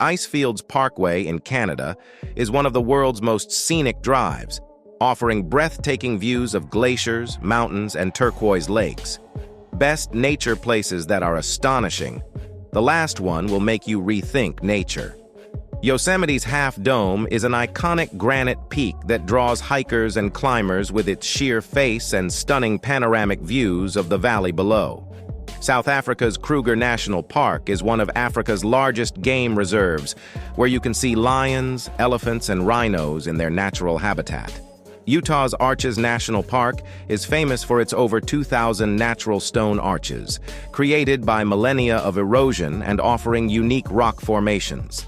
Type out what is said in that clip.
Icefields Parkway in Canada is one of the world's most scenic drives, offering breathtaking views of glaciers, mountains, and turquoise lakes. Best nature places that are astonishing. The last one will make you rethink nature. Yosemite's Half Dome is an iconic granite peak that draws hikers and climbers with its sheer face and stunning panoramic views of the valley below. South Africa's Kruger National Park is one of Africa's largest game reserves, where you can see lions, elephants, and rhinos in their natural habitat. Utah's Arches National Park is famous for its over 2,000 natural stone arches, created by millennia of erosion and offering unique rock formations.